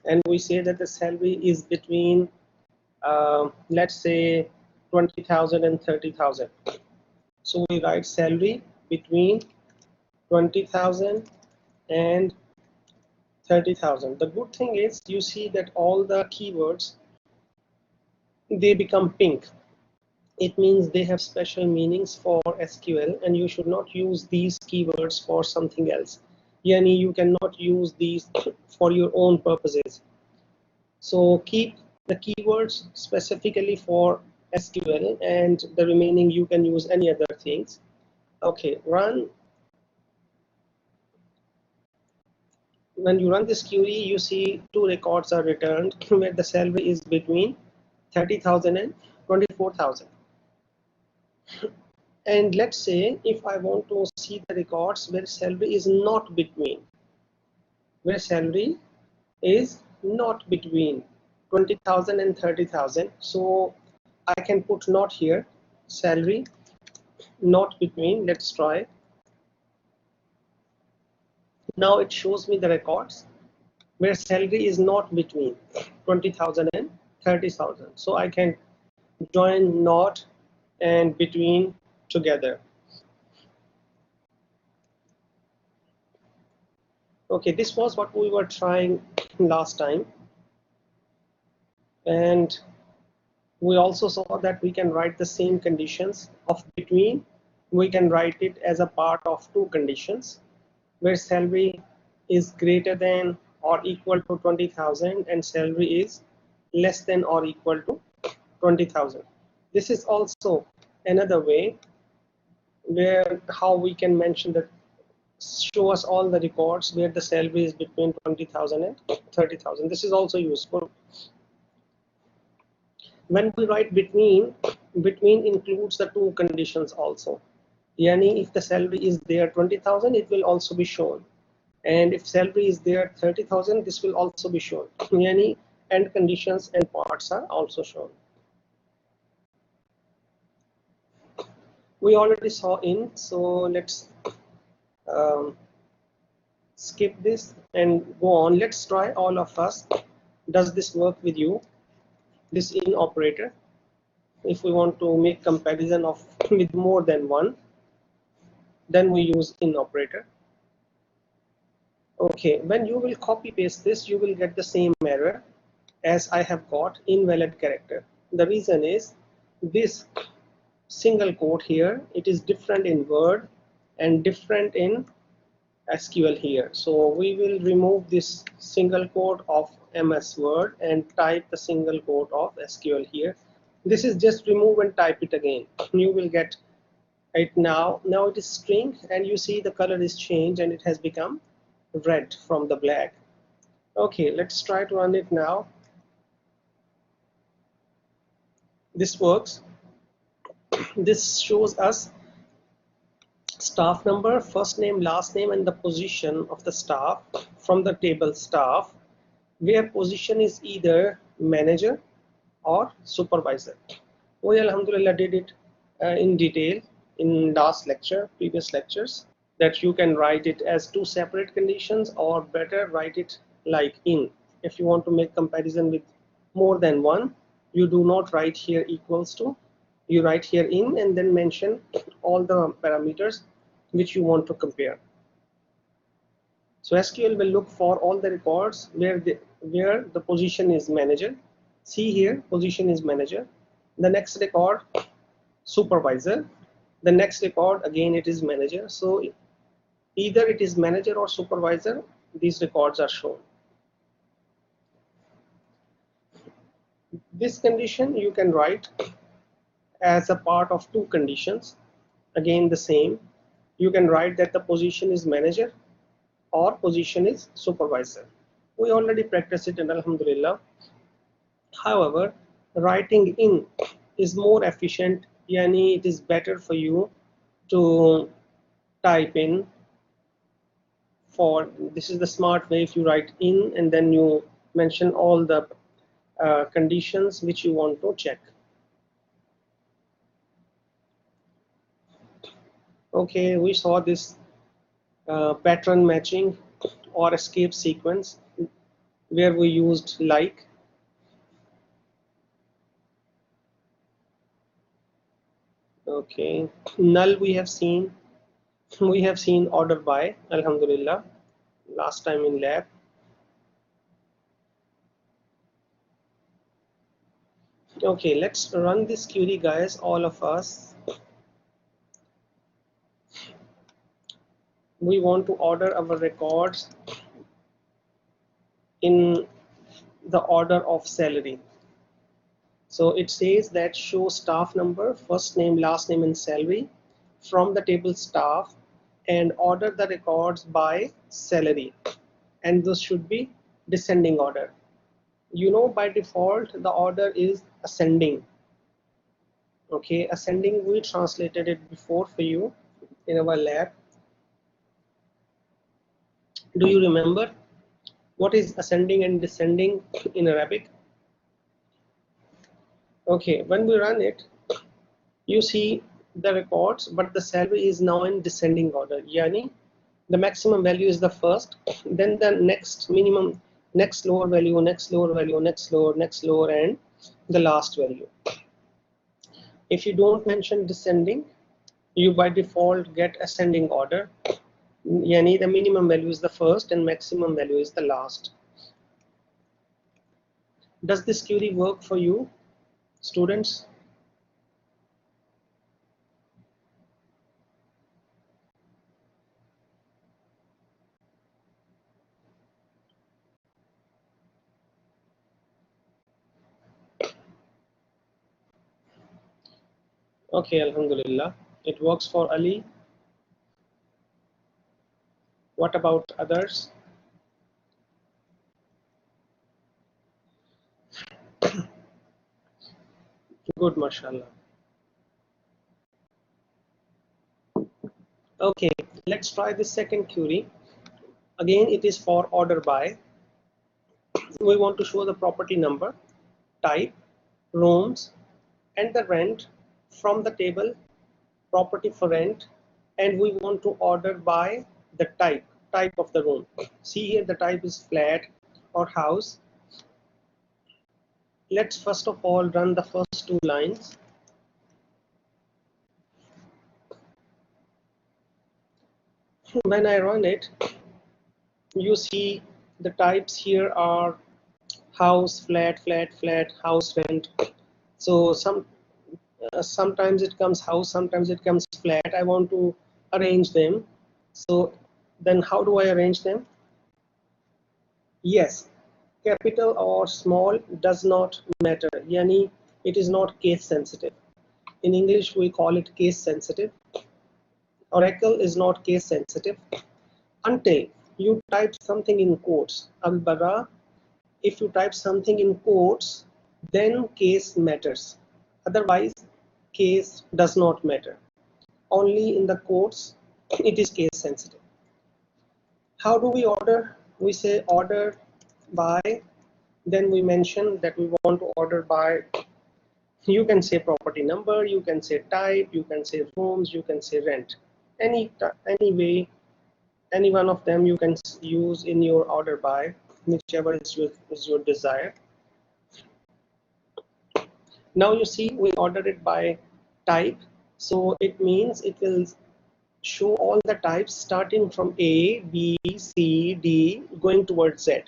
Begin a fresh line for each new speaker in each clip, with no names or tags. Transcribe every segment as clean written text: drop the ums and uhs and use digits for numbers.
and we say that the salary is between let's say 20,000 and 30,000. So we write salary between 20,000 and 30,000. The good thing is you see that all the keywords, they become pink. It means they have special meanings for SQL, and you should not use these keywords for something else. Yani you cannot use these for your own purposes. So keep the keywords specifically for SQL, and the remaining you can use any other things. Okay, run. When you run this query, you see two records are returned where the salary is between 30,000 and 24,000. And let's say if I want to see the records where salary is not between, where salary is not between 20,000 and 30,000. So I can put not here, salary not between. Let's try. Now it shows me the records where salary is not between 20,000 and 30,000. So I can join not and between together. Okay, this was what we were trying last time. And we also saw that we can write the same conditions of between. We can write it as a part of two conditions where salary is greater than or equal to 20,000 and salary is less than or equal to 20,000. This is also another way where how we can mention that, show us all the records where the salary is between 20,000 and 30,000. This is also useful. When we write between includes the two conditions also. Yani if the salary is there 20,000, it will also be shown. And if salary is there 30,000, this will also be shown. Yani and conditions and parts are also shown. We already saw in, so let's skip this and go on. Let's try all of us. Does this work with you? This in operator. If we want to make comparison of with more than one, then we use in operator. Okay, when you will copy paste this, you will get the same error as I have got invalid character. The reason is this single quote here, it is different in Word and different in SQL here. So we will remove this single quote of MS Word and type the single quote of SQL here. This is just remove and type it again. You will get it now. Now it is string, and you see the color is changed and it has become red from the black. Okay, let's try to run it now. This works. This shows us staff number, first name, last name, and the position of the staff from the table staff, where position is either manager or supervisor. We alhamdulillah did it in detail in last lecture, previous lectures, that you can write it as two separate conditions, or better write it like in. If you want to make comparison with more than one, you do not write here equals to, you write here in and then mention all the parameters which you want to compare. So SQL will look for all the records where the position is manager. See here, position is manager. The next record, supervisor. The next record, again it is manager. So either it is manager or supervisor, these records are shown. This condition you can write as a part of two conditions. Again the same. You can write that the position is manager or position is supervisor. We already practiced it, and alhamdulillah. However, writing in is more efficient. Yani it is better for you to type in. For this is the smart way. If you write in and then you mention all the conditions which you want to check. Okay, we saw this pattern matching or escape sequence. where we used like. Okay, null we have seen. We have seen order by, alhamdulillah, last time in lab. Okay, let's run this query, guys, all of us. We want to order our records in the order of salary. So it says that show staff number, first name, last name, and salary from the table staff, and order the records by salary. And this should be descending order. You know, by default, the order is ascending. Okay, ascending, we translated it before for you in our lab. Do you remember what is ascending and descending in Arabic? Okay, when we run it, you see the records, but the salary is now in descending order. Yani, the maximum value is the first, then the next minimum, next lower value, next lower value, next lower, and the last value. If you don't mention descending, you by default get ascending order. Yani, the minimum value is the first and maximum value is the last. Does this query work for you, students? Okay, alhamdulillah. It works for Ali. What about others? Good, mashallah. Okay, let's try the second query. Again, it is for order by. We want to show the property number, type, rooms, and the rent from the table property for rent, and we want to order by the type of the room. See here, the type is flat or house. Let's first of all run the first two lines. When I run it, you see the types here are house, flat, house, rent. So sometimes it comes house, sometimes it comes flat. I want to arrange them. So then how do I arrange them? Yes, capital or small does not matter. Yani, it is not case sensitive. In English, we call it case sensitive. Oracle is not case sensitive until you type something in quotes. Al-bara, if you type something in quotes, then case matters. Otherwise, case does not matter. Only in the quotes, it is case sensitive. How do we order? We say order by, then we mention that we want to order by, you can say property number, you can say type, you can say rooms, you can say rent. Any way, any one of them you can use in your order by, whichever is your desire. Now you see we ordered it by type, so it means it will show all the types starting from A, B, C, D going towards Z.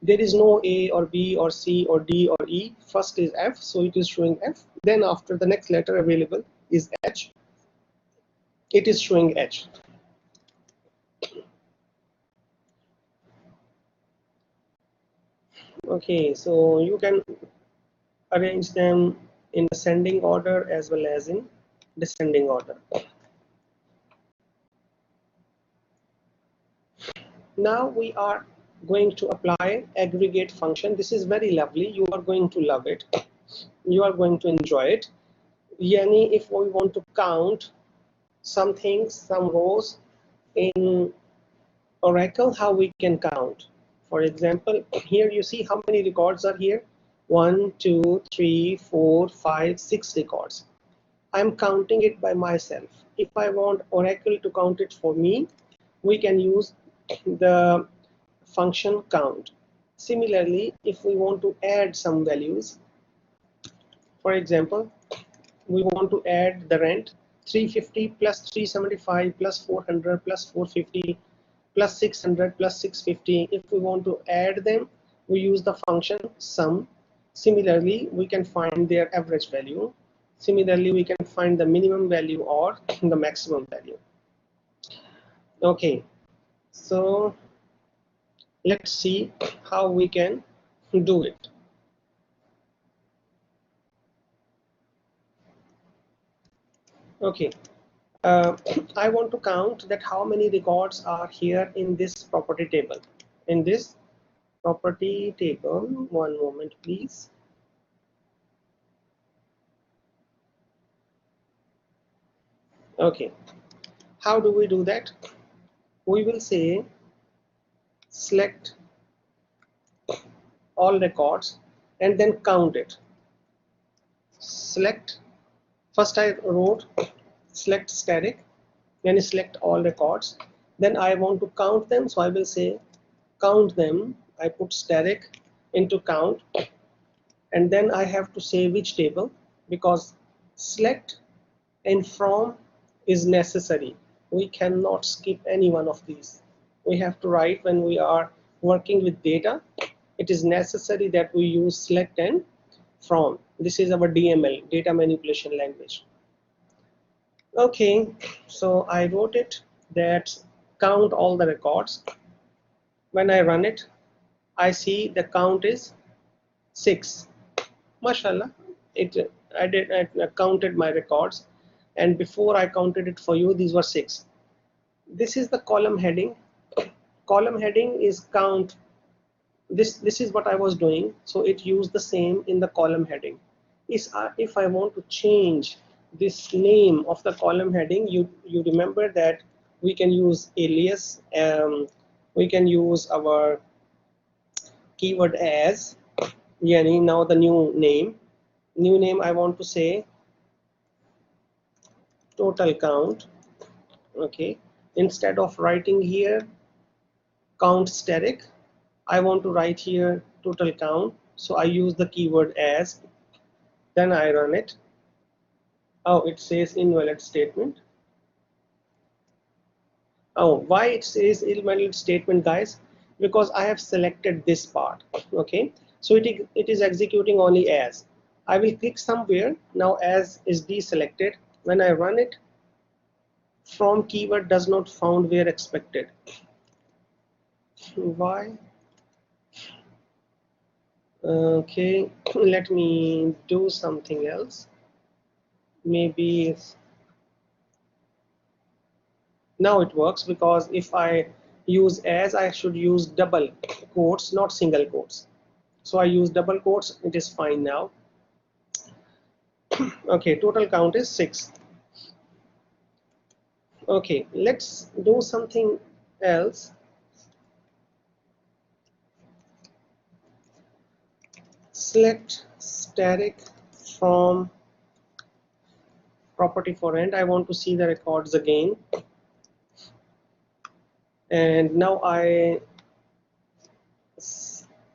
There is no A or B or C or D or E. First is F, so it is showing F. Then after the next letter available is H. It is showing H. Okay, so you can arrange them in ascending order as well as in descending order. Now we are going to apply aggregate function. This is very lovely. You are going to love it. You are going to enjoy it. Yani, if we want to count some things, some rows in Oracle, how we can count. For example, here you see how many records are here. 1, 2, 3, 4, 5, 6 records. I'm counting it by myself. If I want Oracle to count it for me, we can use the function count. Similarly, if we want to add some values, for example, we want to add the rent 350 plus 375 plus 400 plus 450 plus 600 plus 650. If we want to add them, we use the function sum. Similarly, we can find their average value. Similarly, we can find the minimum value or the maximum value. Okay, so let's see how we can do it. Okay, uh, I want to count that how many records are here in this property table. In this property table, one moment please. Okay, how do we do that? We will say select all records and then count it. Select, first I wrote select static, then select all records, then I want to count them, so I will say count them. I put static into count, and then I have to say which table, because select and from is necessary. We cannot skip any one of these. We have to write when we are working with data. It is necessary that we use select and from. This is our DML, data manipulation language. Okay, so I wrote it that count all the records. When I run it, I see the count is 6. Mashallah, I counted my records, and before I counted it for you, these were 6. This is the column heading. Column heading is count. This is what I was doing, so it used the same in the column heading. If I want to change this name of the column heading, you remember that we can use alias, we can use our keyword as, yani now the new name I want to say total count. Okay, instead of writing here count static, I want to write here total count, so I use the keyword as, then I run it. Oh, it says invalid statement. Oh, why it says invalid statement, guys? Because I have selected this part. Okay, so it is executing only as. I will click somewhere, now as is deselected. When I run it, from keyword does not found where expected. Why? Okay, let me do something else. Maybe now it works, because if I use as, I should use double quotes, not single quotes. So I use double quotes, it is fine now. Okay, total count is 6. Okay, let's do something else. Select static from property for rent. I want to see the records again. And now I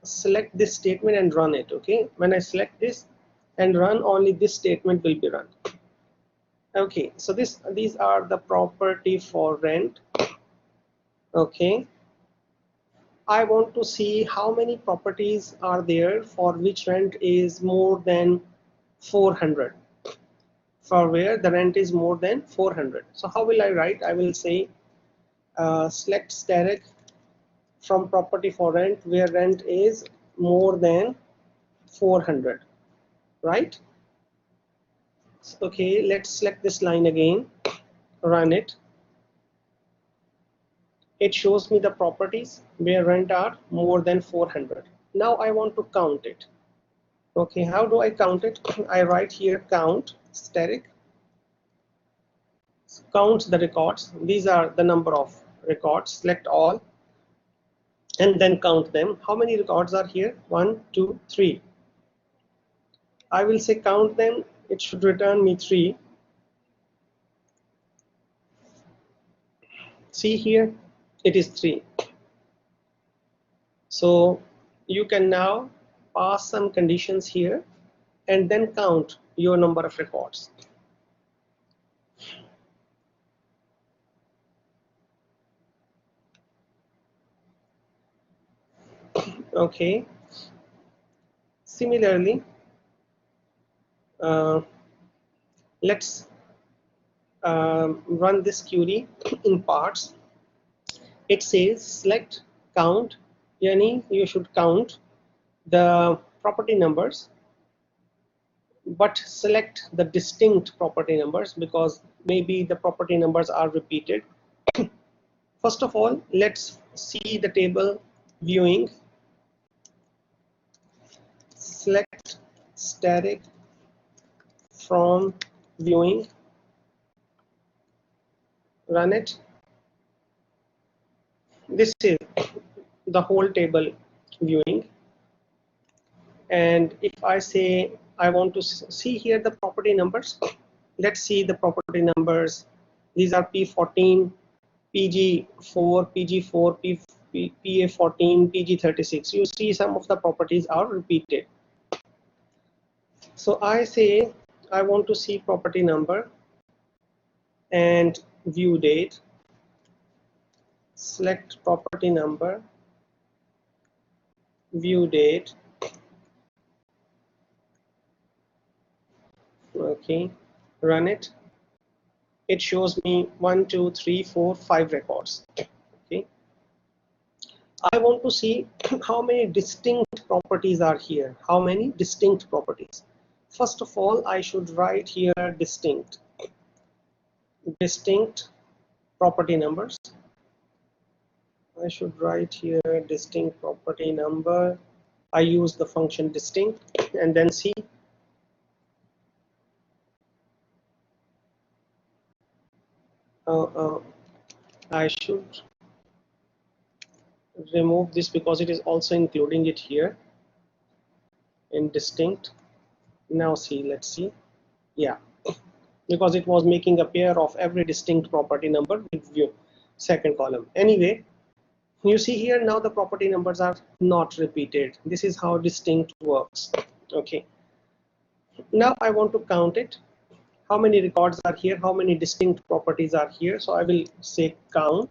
select this statement and run it. Okay, when I select this and run, only this statement will be run. Okay, so these are the property for rent. Okay, I want to see how many properties are there for which rent is more than 400, for where the rent is more than 400. So how will I write? I will say select static from property for rent where rent is more than 400, right? Okay, let's select this line again, run it. It shows me the properties where rent are more than 400. Now I want to count it. Okay, how do I count it? I write here count static, count the records. These are the number of records, select all, and then count them. How many records are here? 1, 2, 3. I will say count them. It should return me 3. See here, it is 3. So you can now pass some conditions here and then count your number of records. Okay, similarly, let's run this query in parts. It says select count, yani you should count the property numbers, but select the distinct property numbers because maybe the property numbers are repeated. First of all, let's see the table viewing. Select static from viewing, run it. This is the whole table viewing, and if I say I want to see here the property numbers, let's see the property numbers. These are P14, PG4, PG4, PA14, PG36. You see some of the properties are repeated. So I say I want to see property number and view date. Select property number, view date. Okay, run it. It shows me 1, 2, 3, 4, 5 records. Okay, I want to see how many distinct properties are here. How many distinct properties? First of all, I should write here distinct property numbers. I should write here distinct property number. I use the function distinct and then see. I should remove this because it is also including it here in distinct. Now see, let's see. Yeah, because it was making a pair of every distinct property number with view second column. Anyway, you see here now the property numbers are not repeated. This is how distinct works. Okay, now I want to count it. How many records are here? How many distinct properties are here? So I will say count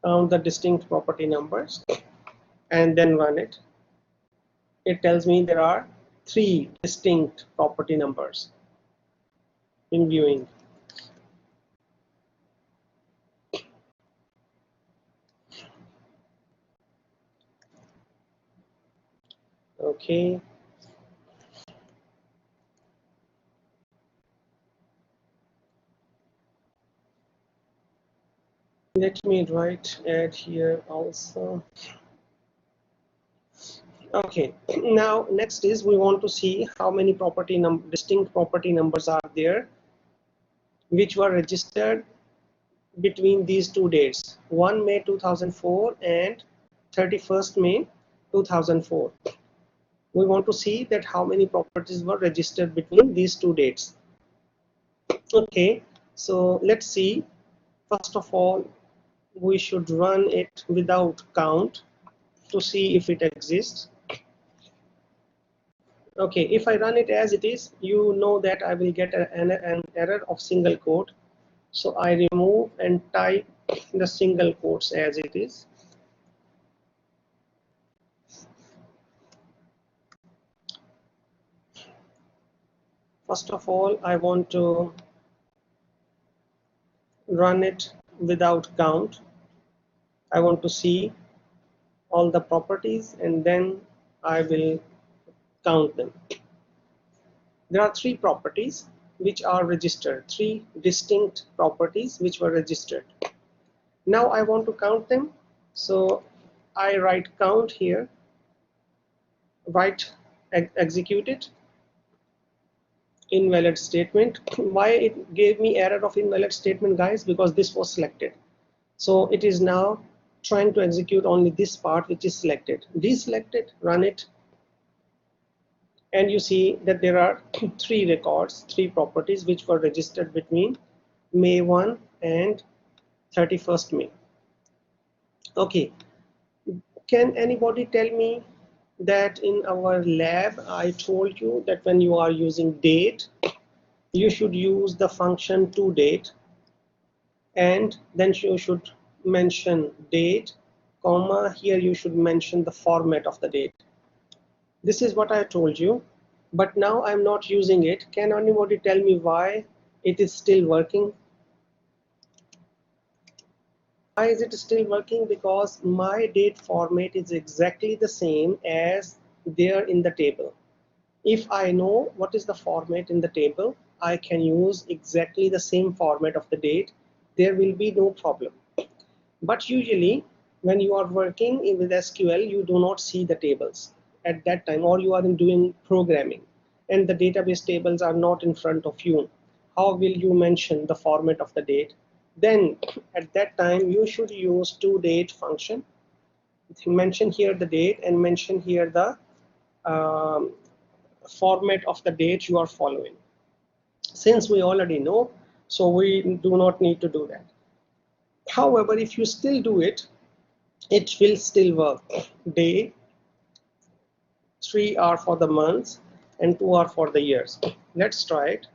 the distinct property numbers and then run it. It tells me there are 3 distinct property numbers in viewing. Okay, let me add here also. Okay, now next is we want to see how many distinct property numbers are there which were registered between these 2 dates, 1 May 2004 and 31st May 2004. We want to see that how many properties were registered between these 2 dates. Okay, so let's see. First of all, we should run it without count to see if it exists. Okay, if I run it as it is, you know that I will get an error of single quote. So I remove and type the single quotes as it is. First of all, I want to run it without count. I want to see all the properties and then I will count them. There are 3 properties which are registered, 3 distinct properties which were registered. Now I want to count them, so I write count here, execute it, invalid statement. Why it gave me error of invalid statement, guys? Because this was selected. So it is now trying to execute only this part which is selected. Deselect it, run it, and you see that there are 3 records, 3 properties which were registered between May 1 and 31st May. Okay, Can anybody tell me that in our lab I told you that when you are using date, you should use the function toDate, and then you should mention date, comma, here you should mention the format of the date. This is what I told you, but now I'm not using it. Can anybody tell me why it is still working? Why is it still working? Because my date format is exactly the same as there in the table. If I know what is the format in the table, I can use exactly the same format of the date. There will be no problem. But usually when you are working with SQL, you do not see the tables at that time, or you are doing programming and the database tables are not in front of you. How will you mention the format of the date? Then at that time you should use toDate function. Mention here the date and mention here the um, format of the date you are following. Since we already know, so we do not need to do that. However, if you still do it, it will still work. Day, 3 are for the months and 2 are for the years. Let's try it.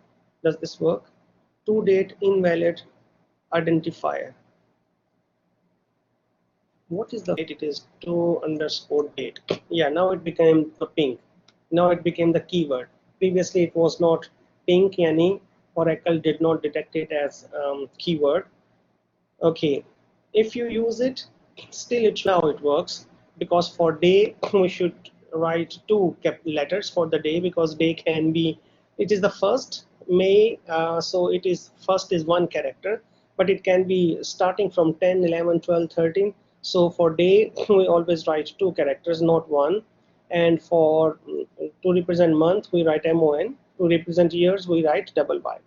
Does this work? toDate invalid identifier. What is the date? It is to_date. Yeah, now it became the pink. Now it became the keyword. Previously it was not pink, yani Oracle did not detect it as keyword. Okay, if you use it, still now it works, because for day we should write two letters for the day, because day can be, it is the first May, so it is first is one character, but it can be starting from 10, 11, 12, 13. So for day we always write two characters, not one. And for to represent month we write MON, to represent years we write double Y.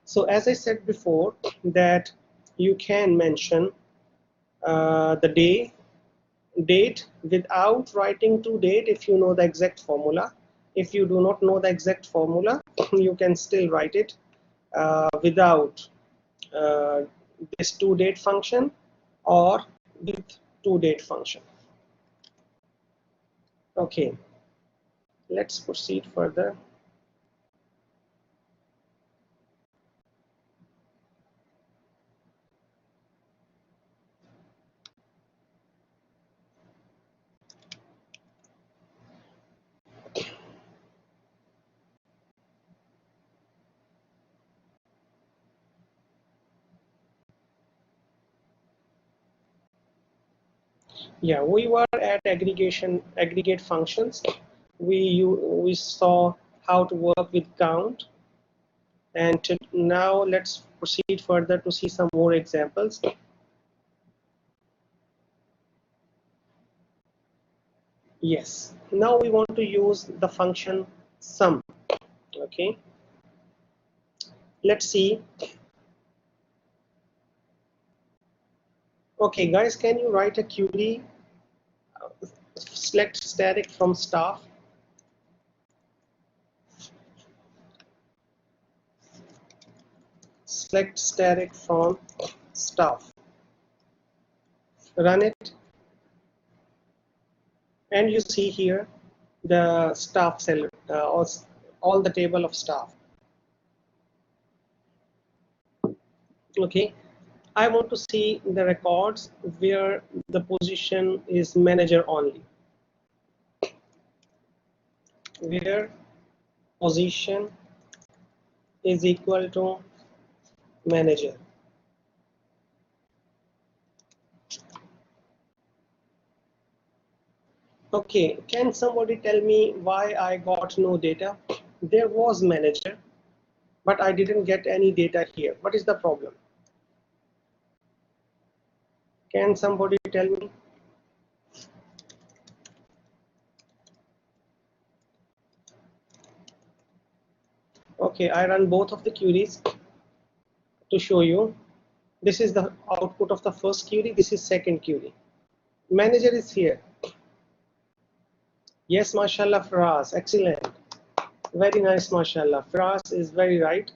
So as I said before, that you can mention the date without writing toDate if you know the exact formula. If you do not know the exact formula, you can still write it without uh, this toDate function or with toDate function. Okay, let's proceed further. Yeah, we were at aggregate functions. We saw how to work with count, and now let's proceed further to see some more examples. Yes, now we want to use the function sum. Okay, let's see. Okay, guys, can you write a query? Select static from staff. Select static from staff. Run it, and you see here the staff cell, all the table of staff. Okay, I want to see the records where the position is manager only, where position is equal to manager. Okay, can somebody tell me why I got no data? There was manager, but I didn't get any data here. What is the problem? Can somebody tell me? Okay, I run both of the queries to show you. This is the output of the first query. This is second query. Manager is here. Yes, mashallah, Faraz, excellent. Very nice, mashallah. Faraz is very right.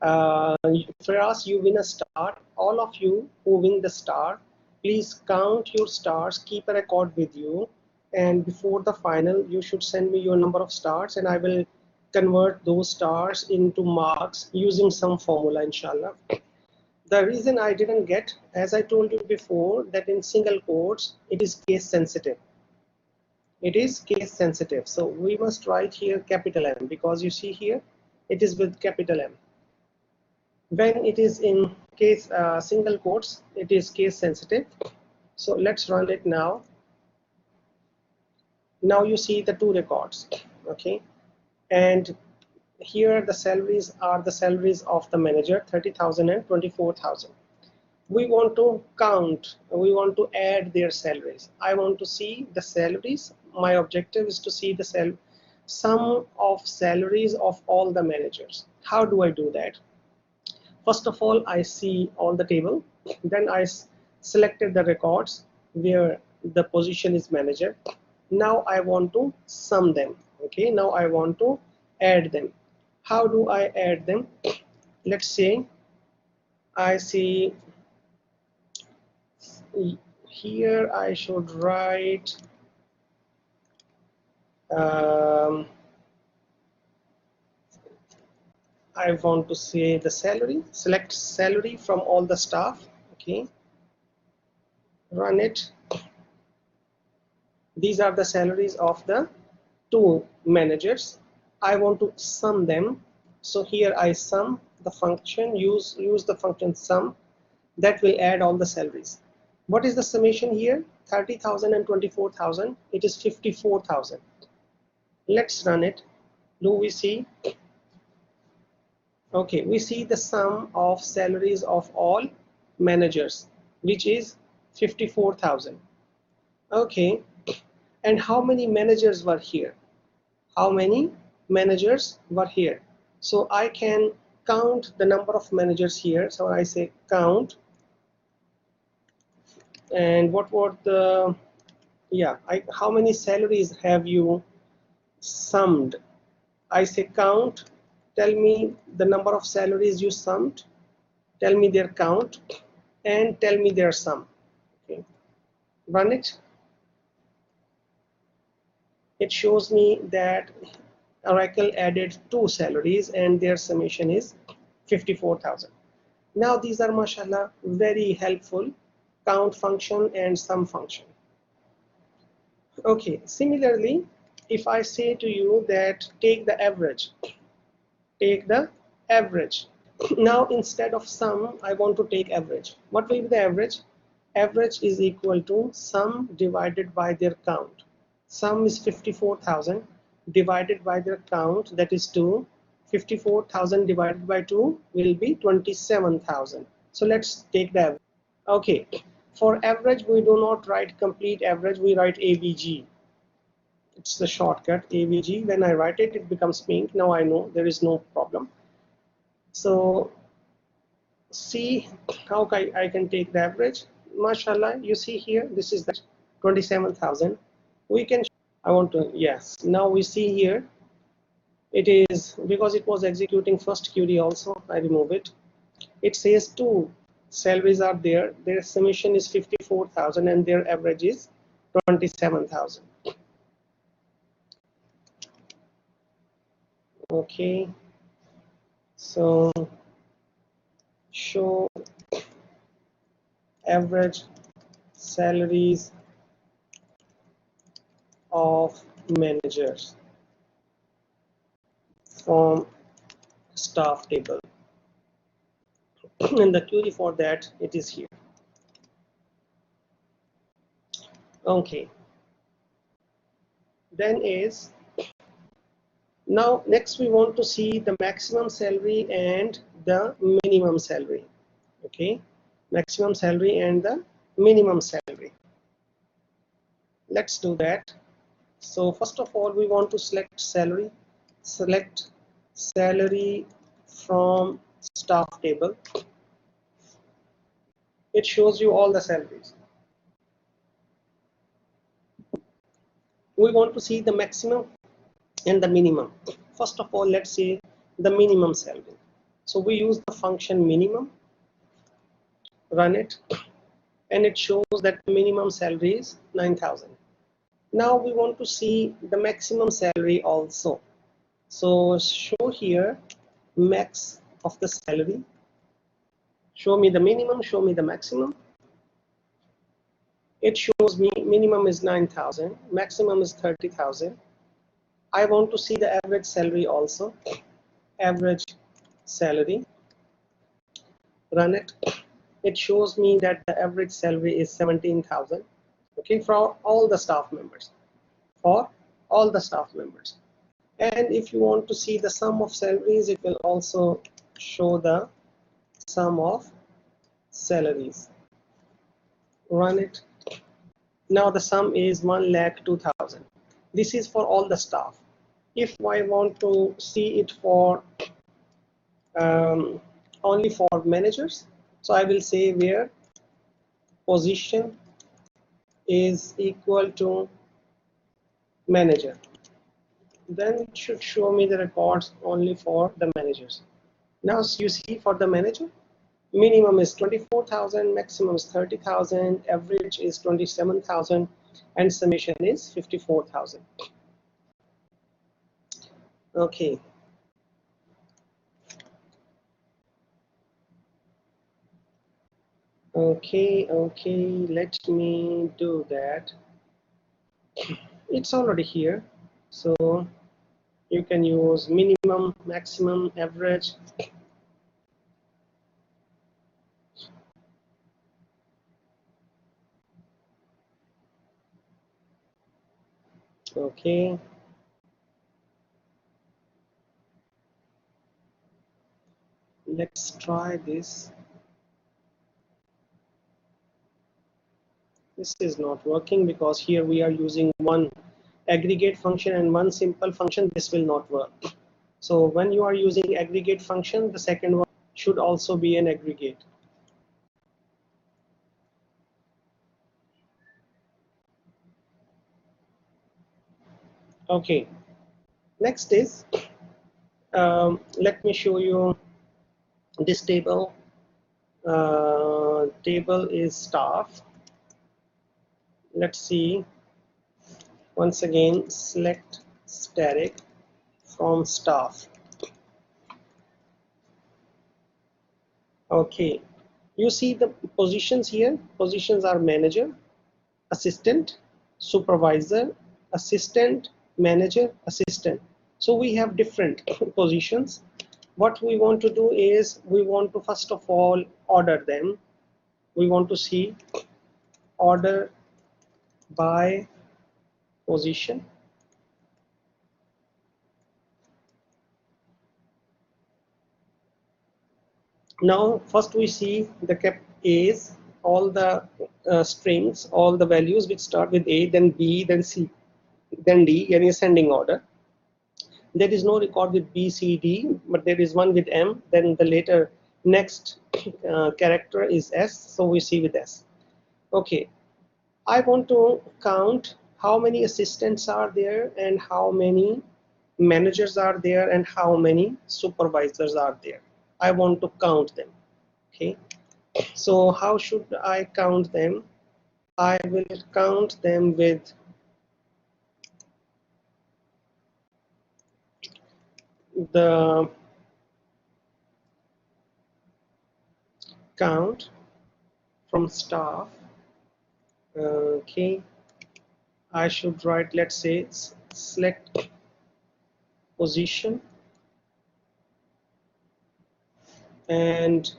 Faraz, you win a star. All of you who win the star, Please count your stars, keep a record with you, and before the final you should send me your number of stars and I will convert those stars into marks using some formula, inshallah. The reason I didn't get, as I told you before, that in single quotes it is case sensitive. It is case sensitive, so we must write here capital M, because you see here it is with capital M. When it is in case single quotes, it is case sensitive. So let's run it now. Now you see the two records, okay, and here the salaries are the salaries of the manager, 30,000 and 24,000. We want to count, we want to add their salaries. I want to see the salaries. My objective is to see the sum of salaries of all the managers. How do I do that? First of all, I see on the table, then I selected the records where the position is manager. Now I want to sum them. Okay, now I want to add them. How do I add them? Let's say I see here I should write I want to say the salary, select salary from all the staff. Okay, run it. These are the salaries of the two managers. I want to sum them, so here I sum the function, use the function sum, that will add all the salaries. What is the summation here? 30,000 and 24,000. It is 54,000. Let's run it. Do we see? Okay, we see the sum of salaries of all managers, which is 54,000. Okay, and how many managers were here? How many managers were here? So I can count the number of managers here. So I say count, and what were the, yeah, how many salaries have you summed? I say count, tell me the number of salaries you summed, tell me their count, and tell me their sum. Okay, run it. It shows me that Oracle added two salaries and their summation is 54,000. Now these are, mashallah, very helpful count function and sum function. Okay, similarly, if I say to you that take the average, take the average. Now instead of sum, I want to take average. What will be the average? Average is equal to sum divided by their count. Sum is 54,000 divided by their count, that is 2. 54,000 divided by 2 will be 27,000. So let's take the average. Okay, for average we do not write complete average, we write AVG. It's the shortcut AVG. When I write it, it becomes pink. Now I know there is no problem. So see how I can take the average. Mashallah, you see here, this is the 27,000. We can, I want to, yes, now we see here, it is, because it was executing first query also, I remove it. It says two salaries are there, their summation is 54,000 and their average is 27,000. Okay, so show average salaries of managers from staff table. And the query for that, it is here. Okay, then is, now next we want to see the maximum salary and the minimum salary. Okay, maximum salary and the minimum salary. Let's do that. So first of all, we want to select salary. Select salary from staff table. It shows you all the salaries. We want to see the maximum and the minimum. First of all, let's see the minimum salary. So we use the function minimum, run it, and it shows that the minimum salary is 9,000. Now we want to see the maximum salary also. So show here max of the salary. Show me the minimum, show me the maximum. It shows me minimum is 9,000, maximum is 30,000. I want to see the average salary also. Average salary. Run it. It shows me that the average salary is 17,000. Okay, for all the staff members. For all the staff members. And if you want to see the sum of salaries, it will also show the sum of salaries. Run it. Now the sum is 1,02,000. This is for all the staff. If I want to see it for only for managers, so I will say where position is equal to manager. Then it should show me the records only for the managers. Now you see for the manager, minimum is 24,000, maximum is 30,000, average is 27,000, and summation is 54,000. Okay. Okay, let me do that. It's already here, so you can use minimum, maximum, average. Okay. Let's try this. This is not working because here we are using one aggregate function and one simple function. This will not work. So when you are using aggregate function, the second one should also be an aggregate. Okay. Next is, let me show you this table. Table is staff. Let's see. Once again, select static from staff. Okay, you see the positions here. Positions are manager, assistant, supervisor, assistant, manager, assistant. So we have different positions. What we want to do is we want to first of all order them. We want to see order by position. Now first we see the kept A's, all the strings, all the values which start with A, then B, then C, then D, in ascending order. There is no record with B, C, D, but there is one with M. Then the later next character is S, so we see with S. Okay, I want to count how many assistants are there and how many managers are there and how many supervisors are there. I want to count them. Okay, so how should I count them? I will count them with the count from staff. Okay, I should write, let's say, select position and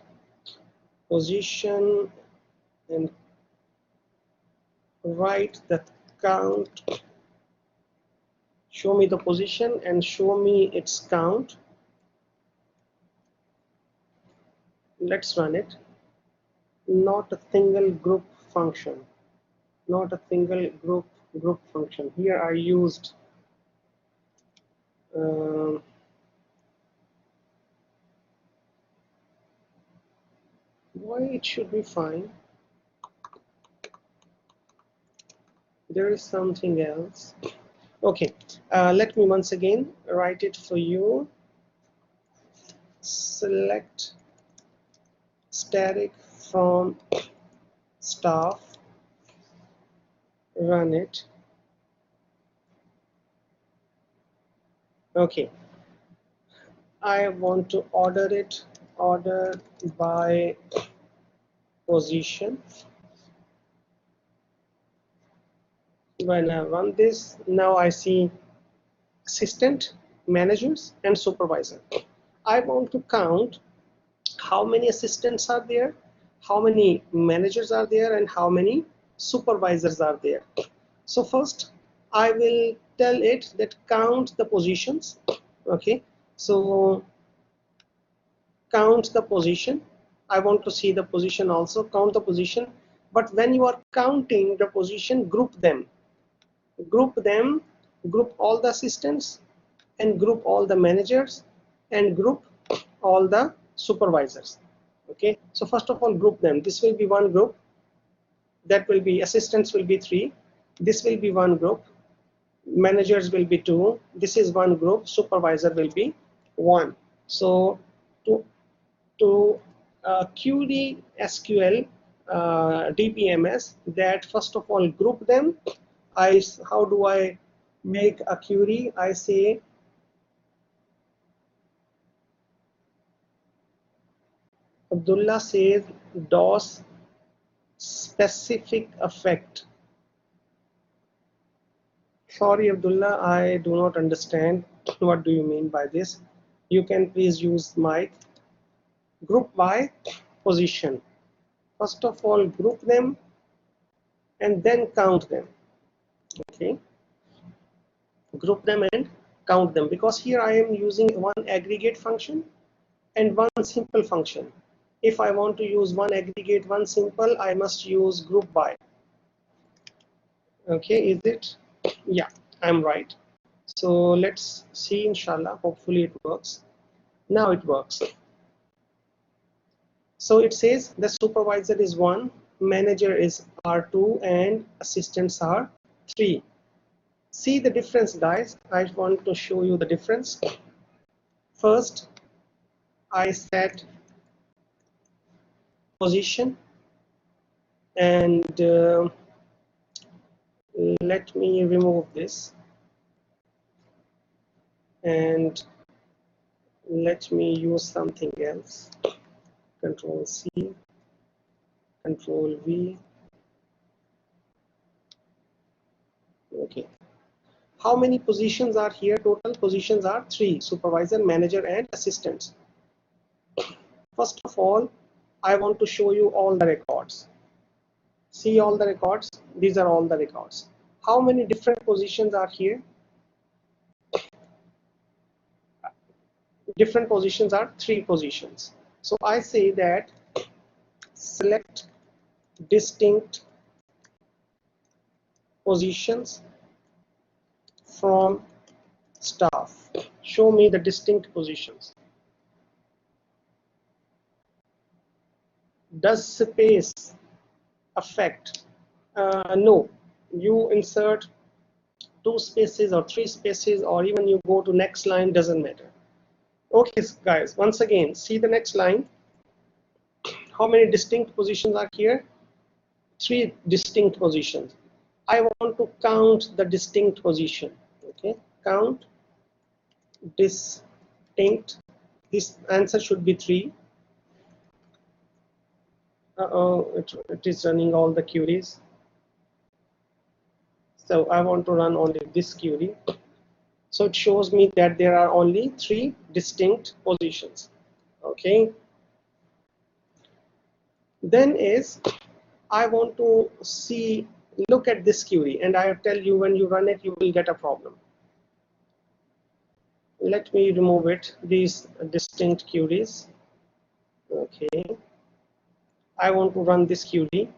position and write the count. Show me the position and show me its count. Let's run it. Not a single group function. Not a single group function. Here I used why it should be fine. There is something else. Okay, let me once again write it for you. Select static from staff, run it. Okay, I want to order it, order by position. When I run this, now I see assistant, managers, and supervisor. I want to count how many assistants are there, how many managers are there, and how many supervisors are there. So first, I will tell it that count the positions. Okay, so count the position. I want to see the position also, count the position. But when you are counting the position, group them, group all the assistants, and group all the managers, and group all the supervisors. Okay, so first of all, group them. This will be one group, that will be assistants will be 3, this will be one group, managers will be 2, this is one group, supervisor will be 1. So to query SQL DBMS, that first of all group them. How do I make a query? I say Abdullah says DOS specific effect. Sorry, Abdullah, I do not understand. What do you mean by this? You can please use mic. Group by position. First of all, group them and then count them. Okay, group them and count them, because here I am using one aggregate function and one simple function. If I want to use one aggregate, one simple, I must use group by. Okay, is it? Yeah, I'm right. So let's see, inshallah, hopefully it works. Now it works. So it says the supervisor is 1, manager is R2, and assistants are 3. See the difference, guys. I want to show you the difference. First, I set position, and let me remove this, and let me use something else. Control C, Control V. Okay. How many positions are here? Total positions are 3: supervisor, manager, and assistants. First of all, I want to show you all the records. See all the records. These are all the records. How many different positions are here? Different positions are 3 positions. So I say that select distinct positions from staff. Show me the distinct positions. Does space affect? No. You insert 2 spaces or 3 spaces, or even you go to next line, doesn't matter. Okay, guys, once again, see the next line. How many distinct positions are here? 3 distinct positions. I want to count the distinct position. Okay, count distinct. This answer should be 3. It is running all the queries. So I want to run only this query. So it shows me that there are only 3 distinct positions. Okay. Then is I want to see, look at this query, and I tell you when you run it, you will get a problem. Let me remove it, these distinct queries. Okay. I want to run this query.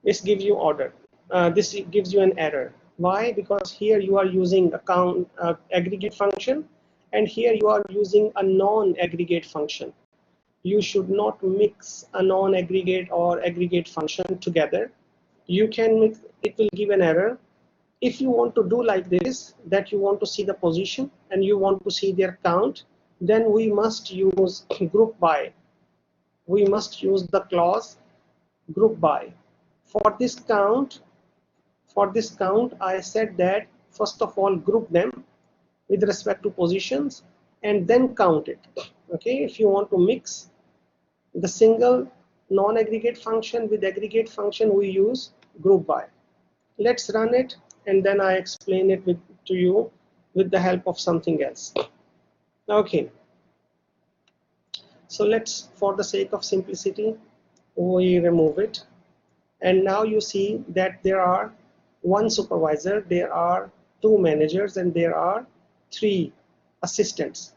This gives you order. This gives you an error. Why? Because here you are using a count aggregate function, and here you are using a non-aggregate function. You should not mix a non-aggregate or aggregate function together. You can mix, it will give an error. If you want to do like this, that you want to see the position and you want to see their count, then we must use group by. We must use the clause group by. For this count, I said that first of all group them with respect to positions and then count it. Okay, if you want to mix the single non-aggregate function with aggregate function, we use group by. Let's run it and then I explain it to you with the help of something else. Okay, so let's, for the sake of simplicity, we remove it. And now you see that there are one supervisor, there are two managers, and there are three assistants.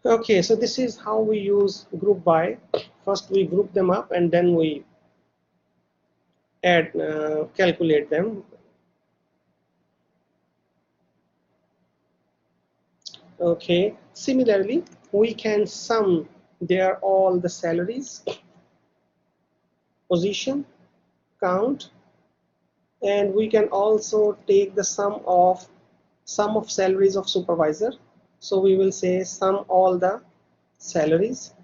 Okay, so this is how we use group by. First we group them up and then we add, calculate them. Okay, similarly we can sum their all the salaries, position, count, and we can also take the sum of salaries of supervisor. So we will say sum all the salaries.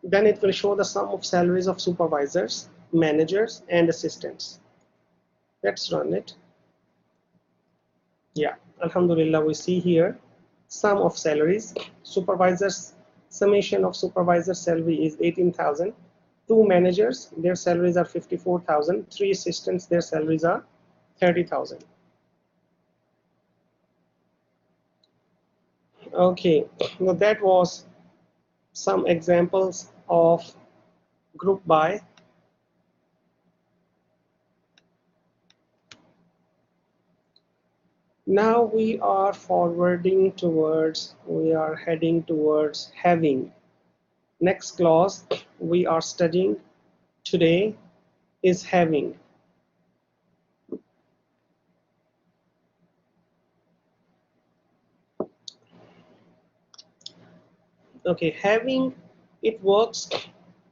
Then it will show the sum of salaries of supervisors, managers, and assistants. Let's run it. Yeah, Alhamdulillah, we see here sum of salaries. Supervisors, summation of supervisor salary is 18,000. Two managers, their salaries are 54,000. Three assistants, their salaries are 30,000. Okay, now that was some examples of group by. Now we are heading towards having. Next clause we are studying today is having. Okay, having, it works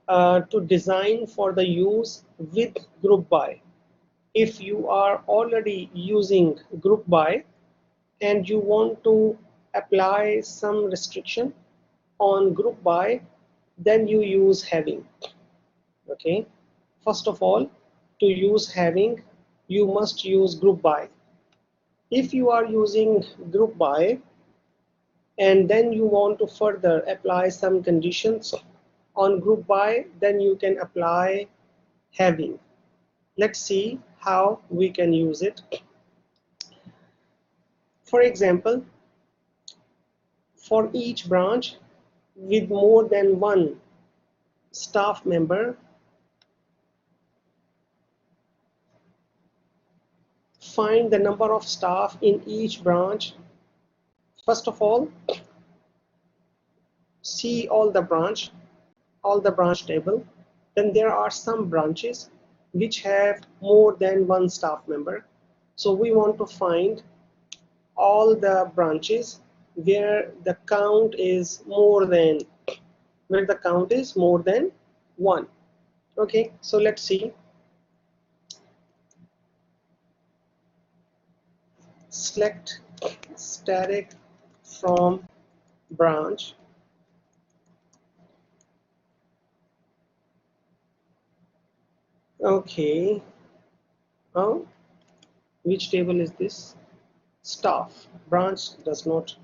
to design for the use with group by. If you are already using group by and you want to apply some restriction on group by, then you use having. Okay, first of all, to use having, you must use group by. If you are using group by and then you want to further apply some conditions on group by, then you can apply having. Let's see how we can use it. For example, for each branch with more than one staff member, find the number of staff in each branch. First of all, see all the branch table. Then there are some branches which have more than one staff member. So we want to find all the branches where the count is more than one. Okay, so let's see. Select static from branch. Okay, now which table is this? Staff. Branch does not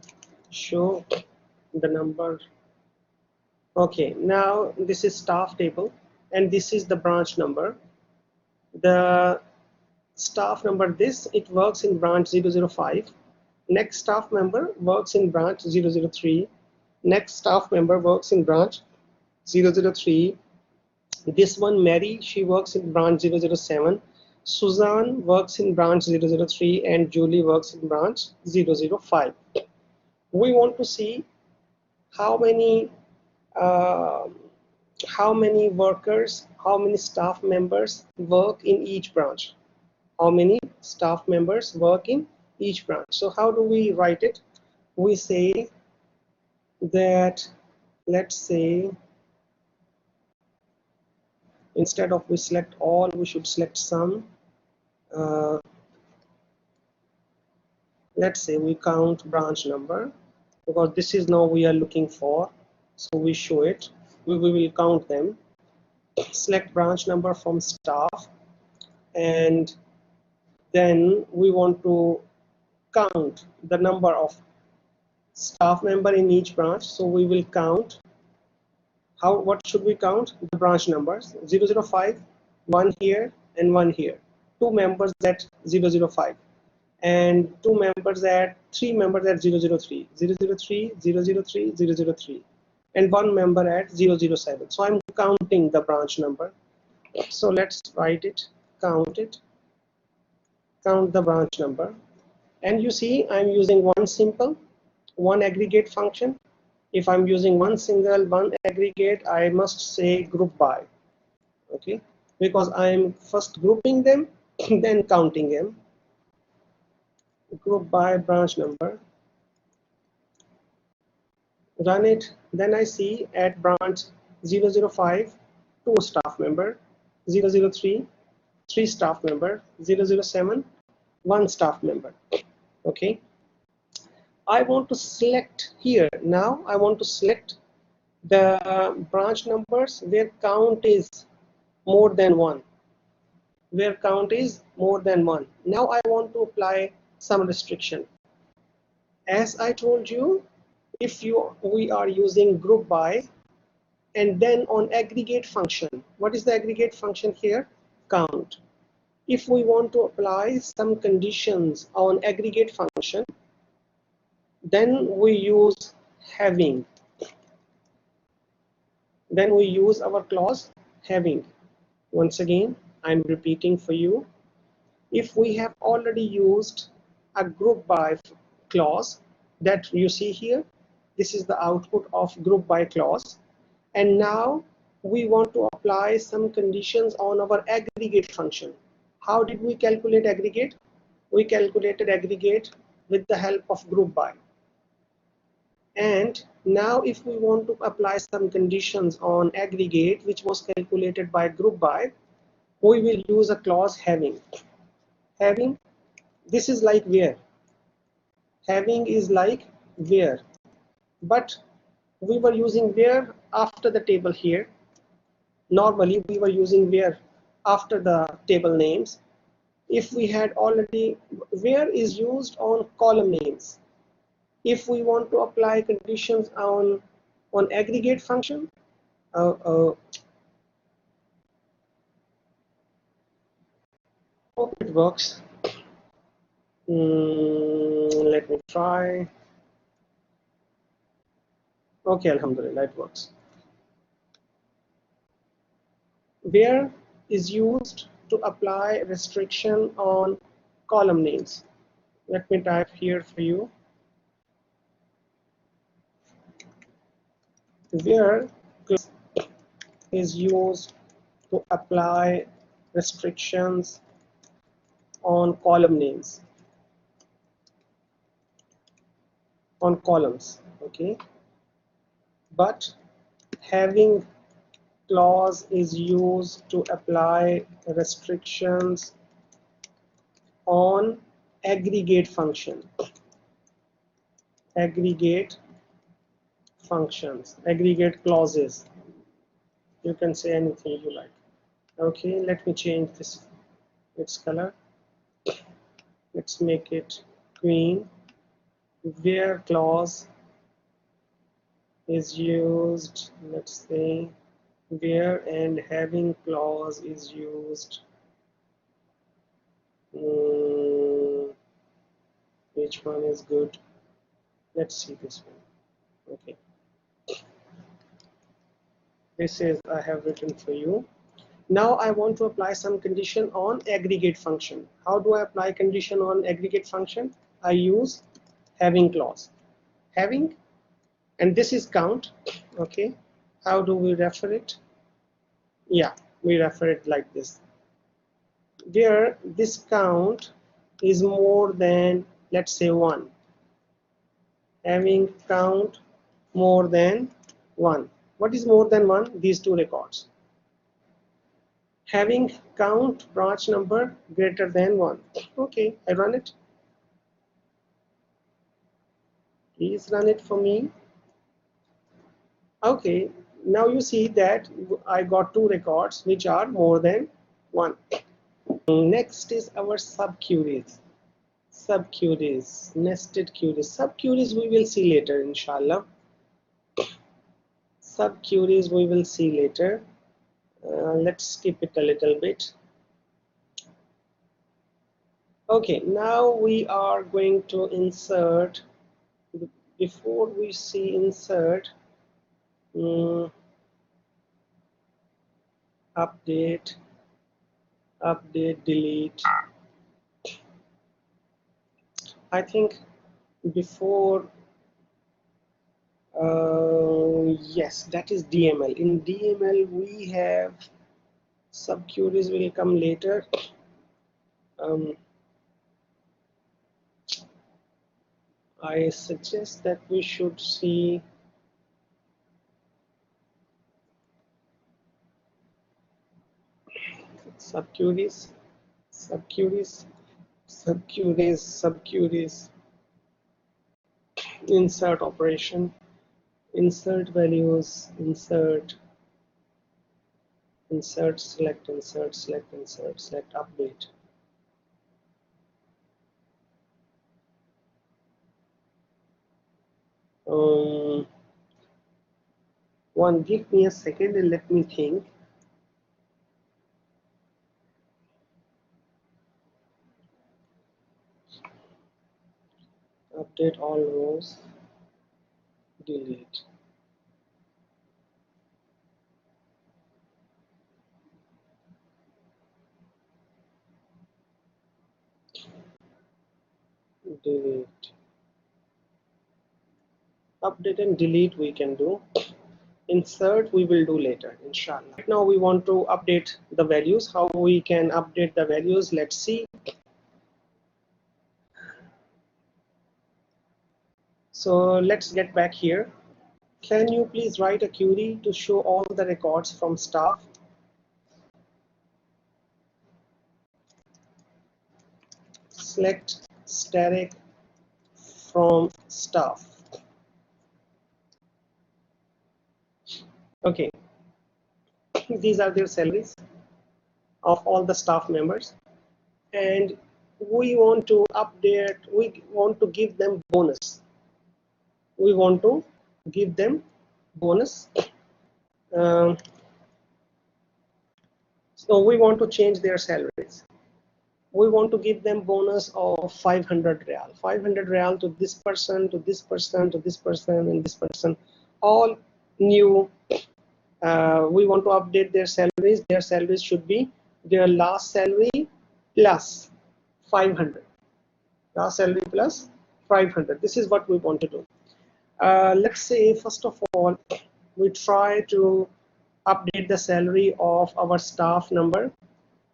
show the number. Okay, now this is staff table and this is the branch number. The staff number, this, it works in branch 005. Next staff member works in branch 003. Next staff member works in branch 003. This one, Mary, she works in branch 007. Suzanne works in branch 003 and Julie works in branch 005. We want to see how many workers, how many staff members work in each branch. How many staff members work in each branch. So how do we write it? We say that let's say instead of we select all, we should select some. uh, let's say we count branch number, because this is now we are looking for, so we show it. We will count them. Select branch number from staff, and then we want to count the number of staff member in each branch. So we will count, what should we count? The branch numbers 005, one here and one here, two members at 005, and two members at three members at 003, 003, 003, 003, and one member at 007. So I'm counting the branch number. So let's write it, count it, count the branch number. And you see I'm using one simple, one aggregate function. If I'm using one single, one aggregate, I must say group by, okay, because I'm first grouping them then counting them. Group by branch number, run it, then I see at branch 005 two staff member, 003 three staff member, 007 one staff member. Okay, I want to select here. Now I want to select the branch numbers where count is more than one, where count is more than one. Now I want to apply some restriction. As I told you, if we are using group by, and then on aggregate function, what is the aggregate function here? Count. If we want to apply some conditions on aggregate function, then we use having. Then we use our clause having. Once again, I'm repeating for you. If we have already used a group by clause that you see here, this is the output of group by clause, and now we want to apply some conditions on our aggregate function. How did we calculate aggregate? We calculated aggregate with the help of group by. And now if we want to apply some conditions on aggregate which was calculated by group by, we will use a clause having. Having, this is like where. Having is like where, but we were using where after the table here. Normally we were using where after the table names. If we had already, where is used on column names. If we want to apply conditions on aggregate function, hope it works. Let me try. Okay, alhamdulillah, it works. Where is used to apply restriction on column names. Let me type here for you. Where is used to apply restrictions on column names, on columns, okay, but having clause is used to apply restrictions on aggregate function, aggregate functions, aggregate clauses. You can say anything you like. Okay, let me change this, its color. Let's make it green. Where clause is used, let's say where and having clause is used. Which one is good? Let's see this one. Okay, this is I have written for you. Now I want to apply some condition on aggregate function. How do I apply condition on aggregate function? I use having clause. Having, and this is count. Okay, how do we refer it? Yeah, we refer it like this. Where this count is more than, let's say, 1. Having count more than 1. What is more than 1? These two records. Having count branch number greater than 1. Okay, I run it. Please run it for me. Okay, now you see that I got two records which are more than 1. Next is our subqueries. Subqueries, nested queries. Subqueries we will see later, inshallah. Subqueries we will see later. Let's skip it a little bit. Okay, now we are going to insert. Before we see insert, update, delete. I think before, yes, that is DML. In DML we have subqueries will come later. I suggest that we should see subqueries, insert operation, insert values, insert, select, update. Give me a second and let me think. Update all rows, delete. Delete. Update and delete we can do. Insert we will do later, inshallah. Right now we want to update the values. How we can update the values? Let's see. So let's get back here. Can you please write a query to show all the records from staff? Select static from staff. Okay, these are their salaries of all the staff members, and we want to update, we want to give them bonus. We want to give them bonus. So we want to change their salaries. We want to give them bonus of 500 real. 500 real to this person, to this person, to this person, and this person. All new. We want to update their salaries. Their salaries should be their last salary plus 500. Last salary plus 500. This is what we want to do. Let's say first of all, we try to update the salary of our staff number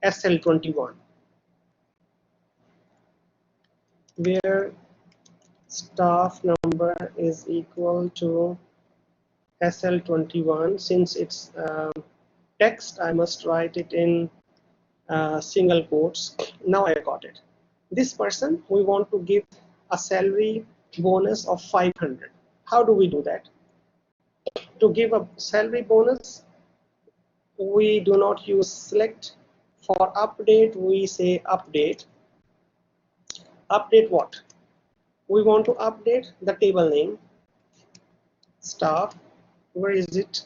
SL21, where staff number is equal to SL21. Since it's text, I must write it in single quotes. Now I got it. This person, we want to give a salary bonus of 500. How do we do that? To give a salary bonus, we do not use select. For update, we say update. Update what? We want to update the table name, staff. Where is it?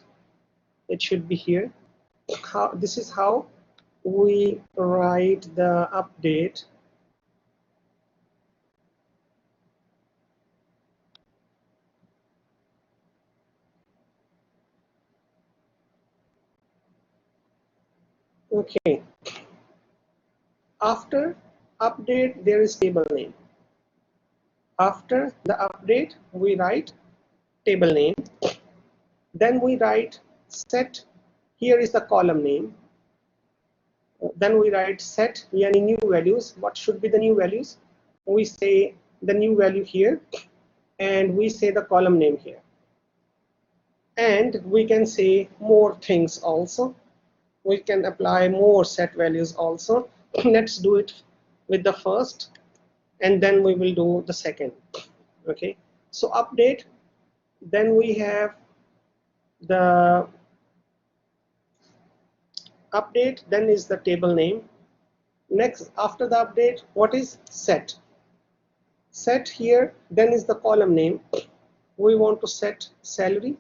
It should be here. This is how we write the update. Okay. After update, there is table name. After the update, we write table name. Then we write set. Here is the column name. Then we write set, yani new values. What should be the new values? We say the new value here, and we say the column name here. And we can say more things also. We can apply more set values also. Let's do it with the first, and then we will do the second. Okay, so update, then we have the update, then is the table name. Next, after the update, what is set? Set here, then is the column name. We want to set salary.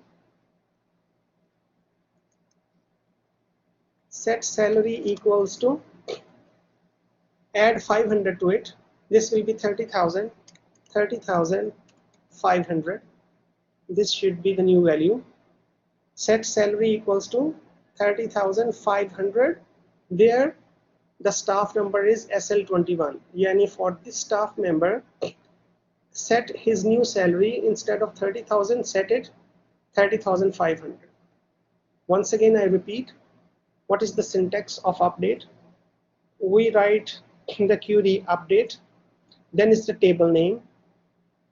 Set salary equals to, add 500 to it. This will be 30,000, 30,500. This should be the new value. Set salary equals to 30,500. There the staff number is SL21. Yani for this staff member, set his new salary, instead of 30,000, set it 30,500. Once again I repeat, what is the syntax of update? We write the query update, then is the table name,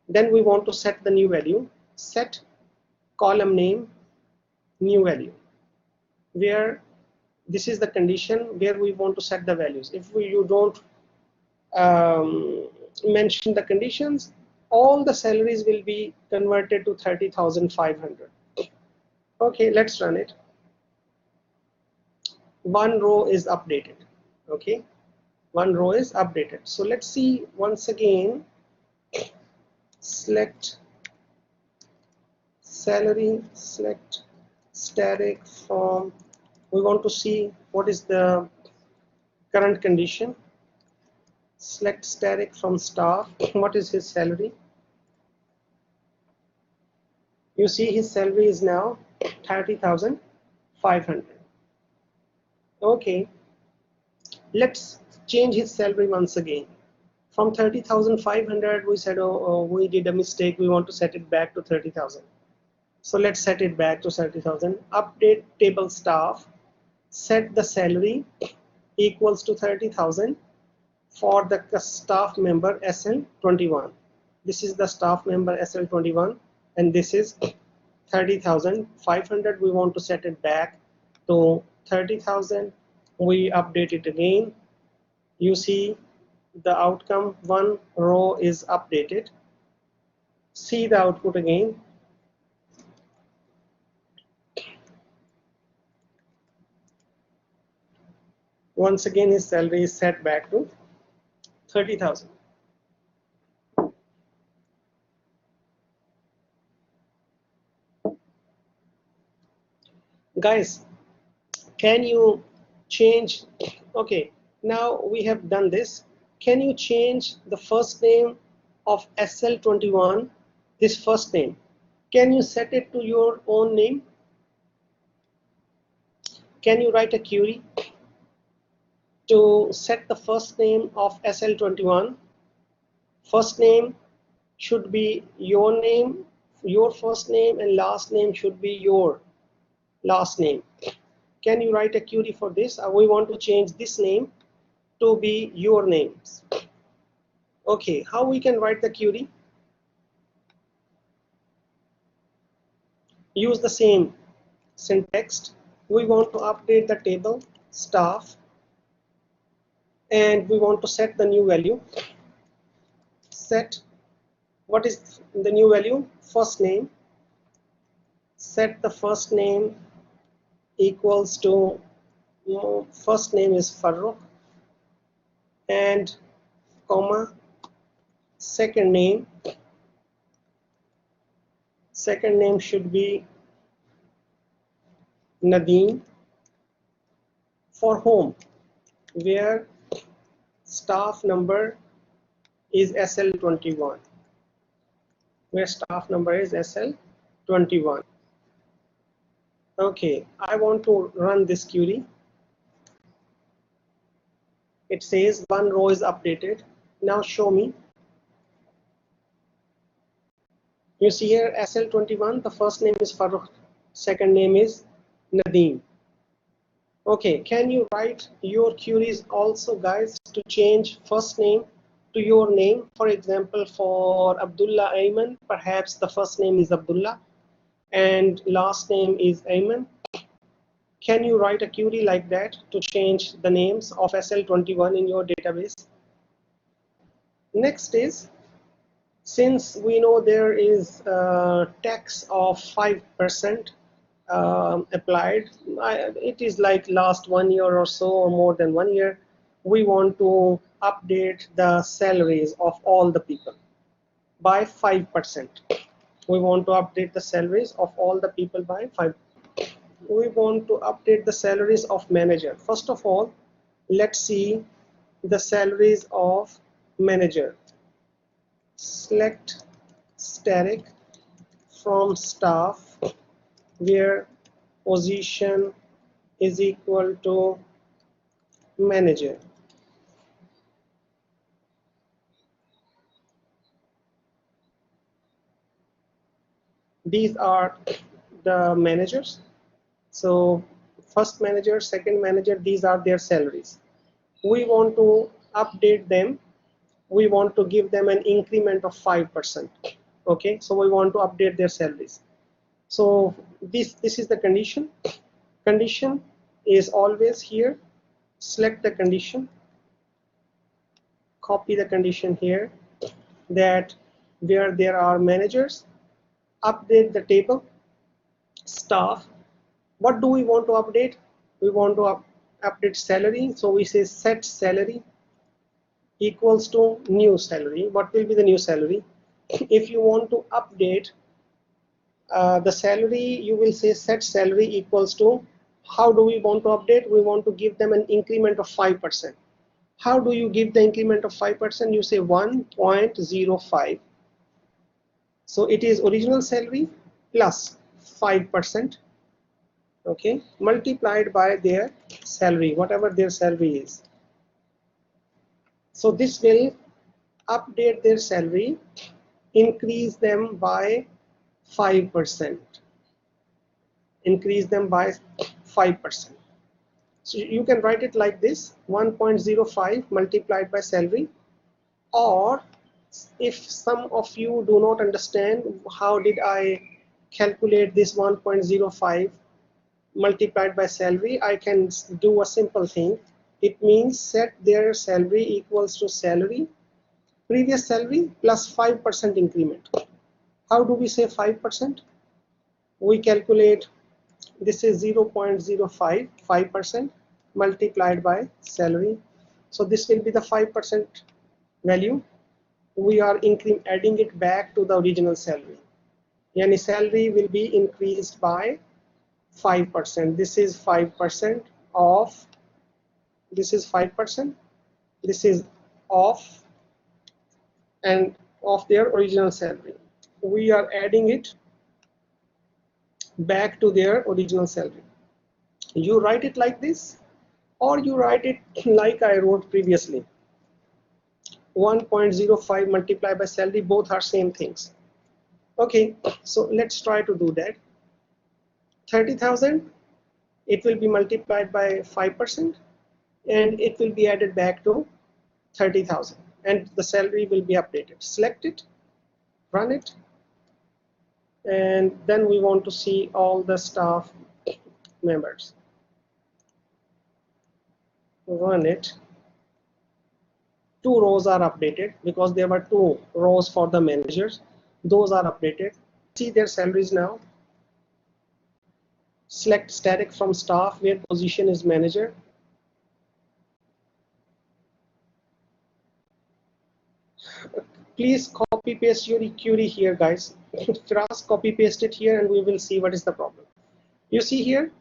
then we want to set the new value, set column name new value, where this is the condition where we want to set the values. If you don't mention the conditions, all the salaries will be converted to 30,500. Okay, let's run it. One row is updated. Okay, one row is updated. So let's see once again. Select salary, select static from, we want to see what is the current condition. Select static from staff. What is his salary? You see his salary is now 30,500. Okay, let's change his salary once again. From 30,500 we said, oh, we did a mistake, we want to set it back to 30,000. So let's set it back to 30,000. Update table staff, set the salary equals to 30,000 for the staff member SL21. This is the staff member SL21, and this is 30,500. We want to set it back to 30,000. We update it again. You see the outcome, one row is updated. See the output again. Once again his salary is set back to 30,000. Guys, can you change? Okay, now we have done this. Can you change the first name of SL21, this first name? Can you set it to your own name? Can you write a query to set the first name of SL21? First name should be your name, your first name, and last name should be your last name. Can you write a query for this? We want to change this name to be your names. Okay, how we can write the query? Use the same syntax. We want to update the table staff, and we want to set the new value. Set, what is the new value? First name. Set the first name equals to, first name is Farrukh, and comma, second name should be Nadeem. For home, where staff number is SL21, where staff number is SL21. Okay, I want to run this query. It says one row is updated. Now show me. You see here SL21, the first name is Farrukh, second name is Nadeem. Okay, can you write your queries also, guys, to change first name to your name? For example, for Abdullah Ayman, perhaps the first name is Abdullah, and last name is Ayman. Can you write a query like that to change the names of SL21 in your database? Next is, since we know there is a tax of 5% applied, it is like last 1 year or so, or more than 1 year, we want to update the salaries of all the people by 5%. We want to update the salaries of all the people by 5%. We want to update the salaries of manager. First of all, let's see the salaries of manager. Select static from staff where position is equal to manager. These are the managers. So first manager, second manager, these are their salaries. We want to update them. We want to give them an increment of 5%. Okay, so we want to update their salaries. So this is the condition. Condition is always here. Select the condition, copy the condition here, that where there are managers, update the table, staff. What do we want to update? We want to update salary. So we say set salary equals to new salary. What will be the new salary? If you want to update the salary, you will say set salary equals to, how do we want to update? We want to give them an increment of 5%. How do you give the increment of 5%? You say 1.05. So it is original salary plus 5%, okay, multiplied by their salary, whatever their salary is. So this will update their salary, increase them by 5%. Increase them by 5%. So you can write it like this, 1.05 multiplied by salary. Or if some of you do not understand how did I calculate this 1.05 multiplied by salary, I can do a simple thing. It means set their salary equals to salary, previous salary plus 5% increment. How do we say 5%? We calculate, this is 0.05, 5% multiplied by salary. So this will be the 5% value. We are adding it back to the original salary. Yani salary will be increased by 5%. This is 5% of, this is 5%, this is off and of their original salary. We are adding it back to their original salary. You write it like this, or you write it like I wrote previously. 1.05 multiplied by salary, both are same things. Okay, so let's try to do that. 30,000, it will be multiplied by 5% and it will be added back to 30,000 and the salary will be updated. Select it, run it, and then we want to see all the staff members. Run it. 2 rows are updated because there were 2 rows for the managers. Those are updated. See their salaries now. Select static from staff where position is manager. Please copy paste your query here, guys. Just copy paste it here and we will see what is the problem. You see here,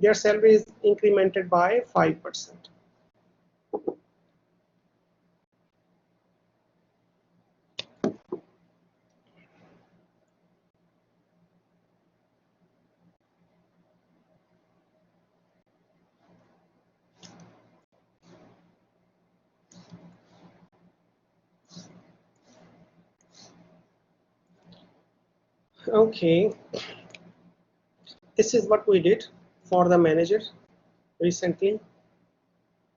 their salary is incremented by 5%. Okay, this is what we did for the manager recently.